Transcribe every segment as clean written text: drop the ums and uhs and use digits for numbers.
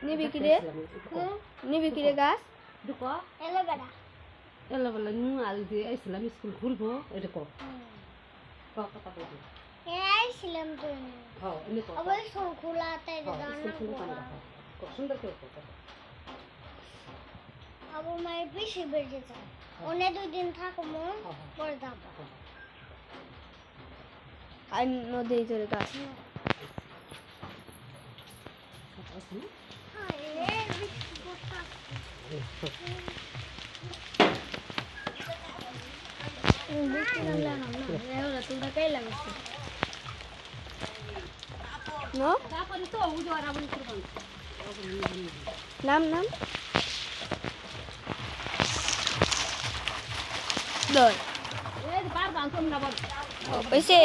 নিবি কি রে নিবি কি রে গাছ এলো বলে নু আল দিয়ে আইছিলাম স্কুল খুলবো এটা কো কথা বলি আইছিলাম তো হ্যাঁ এনে কো আবার স্কুল খোলা তাই জানা কো সুন্দর করে কো আবু মায়ের বেশি বেড়ে যায় অনেক 2 দিন থাকবো পরে যাবো আর নদী চলে গাছ নাম নাম দই ওইসে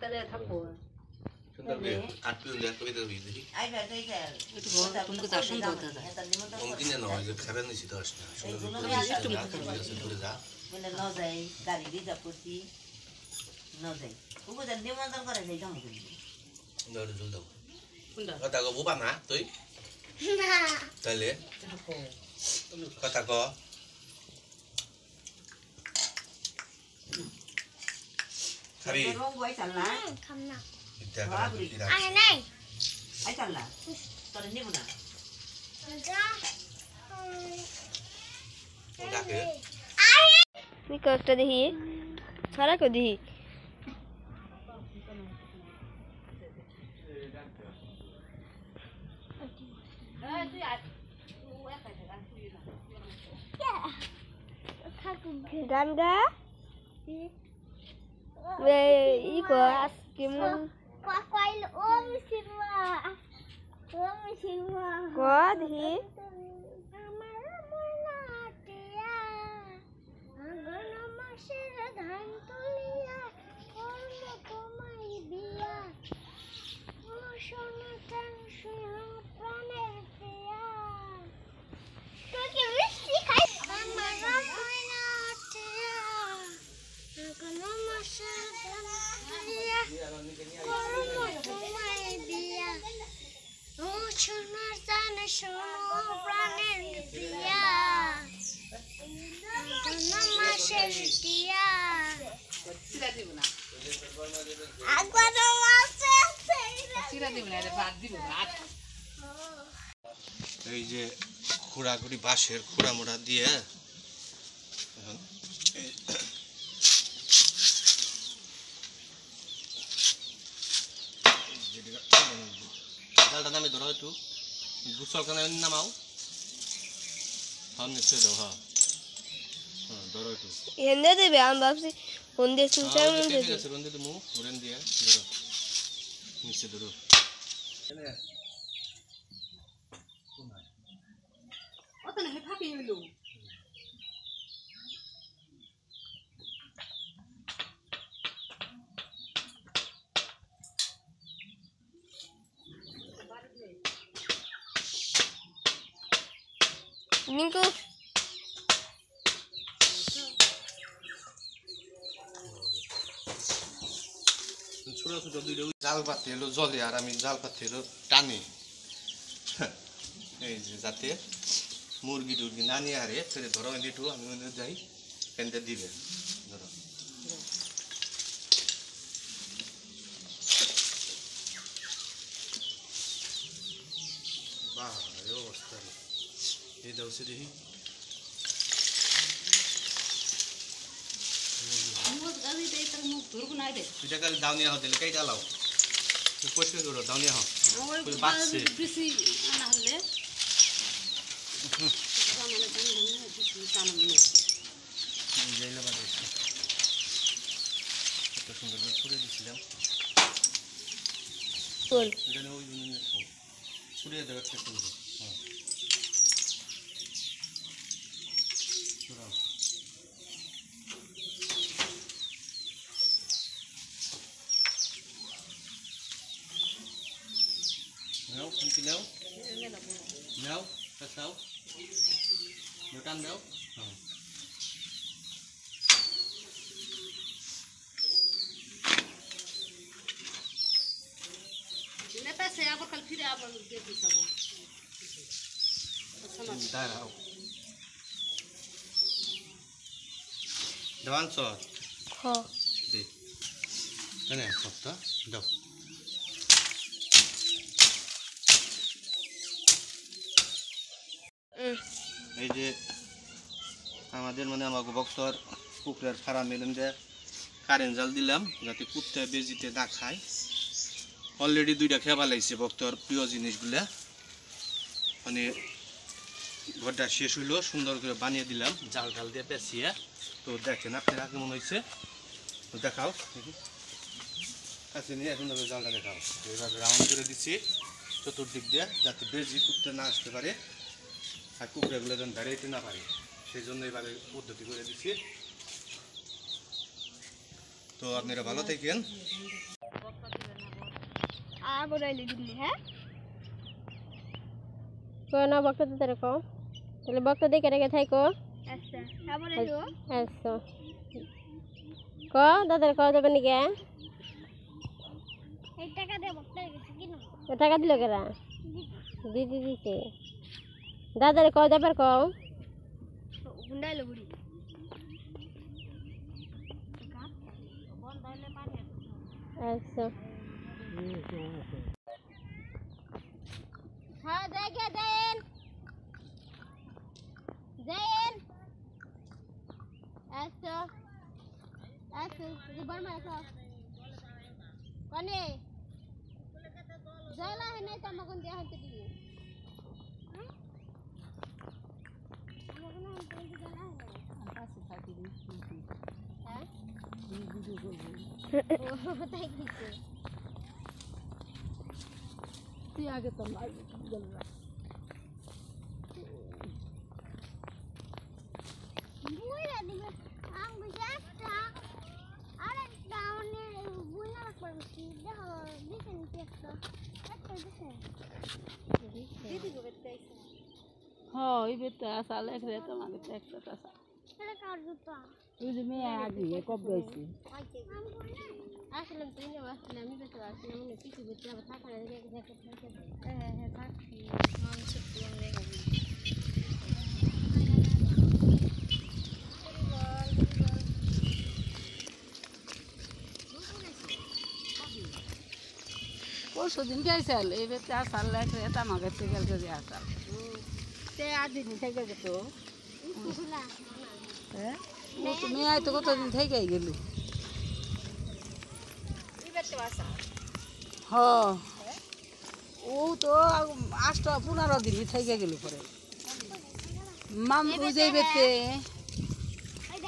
তাহলে থাকবো সুন্দর বে আটপি উলে কবিতা কবি দেখি আই না দেই গেল তুমি তো সুন্দর হতে অমকিন না হয় যে খাবেন নিছি তো আসনা সুন্দর যা বলে ন যাই গাড়ি রিজার্ভ করছি ন যাই উপরে নিমন্ত্রণ করে যাই জম করি নড় জল দাও কথা কো বুবা না তুই না তাহলে কথা কো খাবি রং বই চাল না খাম না এটা খাবি আয় নাই আই চাল না তোরে নিব না যা ডাকে তুই কয়েকটা দেখি সারা কো দেখি গান গা ই কো আজকে মন কইল ও মিছিমা কো দেখি আমার মনাটিয়া আঙ্গন মাসের ধান তুলিয়া করব তোমায় বিয়া ও সোনা কান সোনা প্রাণের প্রিয়া তুই কি মিষ্টি খাই আমার মনাটিয়া আঙ্গন মাসের ধান তুলিয়া করব তোমায় বিয়া ও সোনার জান সোনো প্রাণের প্রিয়া মাসের টিয়া আগবার মাসে এই যে খুঁড়াখুড়ি বাঁশের খুঁড়া মোড়া দিয়ে জালটা নামে ধরো একটু গুসল কানে নামাও নিশ্চয় দাও হ্যাঁ ধরো একটু এনে দেবে আমি ভাবছি ফোন দিয়ে চুলটার মধ্যে ঠিক আছে রন্দে তুমি ওরেন দিয়ে ধরো নিচে ধরো ওখানে থাকি হইলো নিকো ছোট ছোট দুইটা জাল পাতি হলো জলে আর আমি জাল পাতি হলো টানি এই যে যাতে মুরগি টুরগি না নিয়ে হারে ফেরে ধরো একটু আমি যাই কেনতে দিবে ধরো বাহ এই অবস্থা এই দাও সে দেখি দুইটা কাল দাউনিয়া হতে কেইটা লাও পরিষ্কার করো দাউনিয়া হও বাচ্চে এত সুন্দর করে ছুড়ে দিচ্ছিলাম ছুড়িয়ে দেওয়ার চেষ্টা করবো হ্যাঁ Nấu, không chịu nấu. Nấu, sao xấu. Nấu canh nấu. ফিরে আবার দেখি যাবো দাঁড়াও দেওয়ান সর দে কেনে সবটা দাও এই যে আমাদের মানে আমাকে বক্তর পুকুরের ফার্ম মেলেন যে কারেন্ট জাল দিলাম যাতে কুত্তে বেজিতে না খায় অলরেডি 2টা খেবা লাগছে বক্তর প্রিয় জিনিসগুলা মানে ঘরটা শেষ হইলো সুন্দর করে বানিয়ে দিলাম জাল টাল দিয়ে পেঁচিয়ে তো দেখেন আপনারা কেমন হয়েছে দেখাও কাছে নিয়ে সুন্দর করে জালটা দেখাও এইভাবে রাউন্ড করে দিচ্ছি চতুর্দিক দিয়ে যাতে বেজি কুত্তে না আসতে পারে আর কুকুরগুলো যেন বেড়াইতে না পারে সেই জন্য এইভাবে পদ্ধতি করে দিচ্ছি তো আপনারা ভালো থাকেন আর বড়াইলি দিলি হ্যাঁ কোনা বক্তা তো তেরে কো তাহলে বক্তা দেখে রেখে থাকো আচ্ছা আর বড়াইলো আচ্ছা ক দাদার কো যাবে নাকি এই টাকা দে বক্তা গেছে কিনো টাকা দিল কেরা দিদি দিতে দাদার কো যাবার কো গুন্ডাইলো বুড়ি আচ্ছা হ্যাঁ দেখে দেন দেন আচ্ছা আচ্ছা বড় মারা কনে জলা হে নাই তমগন দিয়া হতে দিবি তমগন হতে দিবি জলা হে পাশে থাকি হ্যাঁ ভিডিও করবো ও তাই দিছে তুই আগে তো মারবি গেলবা বুইলা দিবে আম বুঝাটা আরে ডাউনে বুইলা রাখবার বেশি দেখো দিছেন কি একটা দিছেন দিদি গো বেতাইছে হ্যাঁ এই বেটা সালে রে তোমাকে একটা টাকা এটা কার জুতা তুই যে মেয়ে আগে কব গেছি আসলাম তুই না আসলে আমি তো আসলাম মনে কিছু বুঝতে হবে থাকা না দেখে দেখে হ্যাঁ হ্যাঁ থাকি মাংস দিয়ে রেখে পরশু দিন গেছিল এই বেটা আসার লেখরে আমাকে থেকে গেছে আসার তে আজ দিন থেকে যেত হ্যাঁ ও তো মেয়ে তো কতদিন থেকে গেল হ্যাঁ ও তো 8-15 দিন থেকে গেল পরে মাম বুঝাই বেতে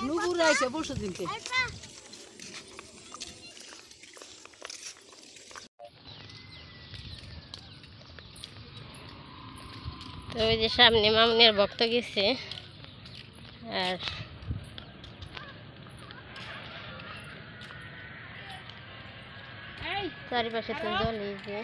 নুপুর আইছে পরশু দিনকে তো ওই যে সামনে মামুনের ভক্ত গেছে আর চারিপাশে তো জল এই যে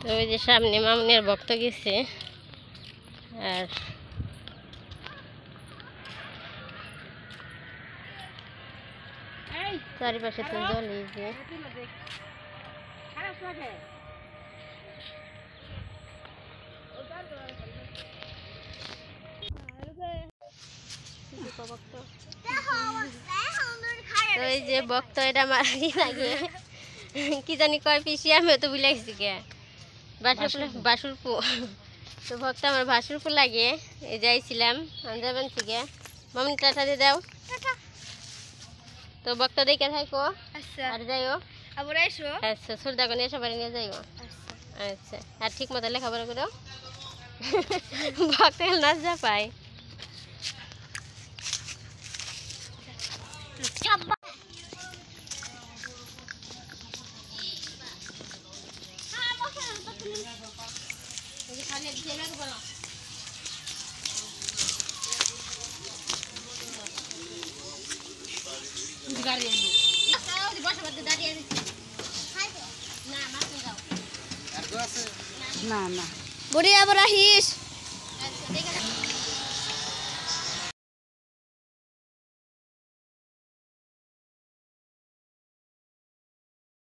তো ওই যে সামনে মামুনের ভক্ত গেছে আর চারিপাশে তো জল এই যে তো এই যে ভক্ত এটা মারি লাগে কি জানি কয় পিসি আমিও তো ভুলে গেছি কে বাসুরপু তো ভক্ত আমার বাসুরপু লাগে এই যাইছিলাম আমি যাবেন থেকে মামনি টাটা দিয়ে দাও তো ভক্ত দেখে থাকো আর যাইও আবার এসো আচ্ছা সুরদা কোনে সবাই নিয়ে যাইও আচ্ছা আর ঠিক মতো লেখাপড়া করো ভক্ত নাচ যা পায় না না বুড়ি আবার আহিস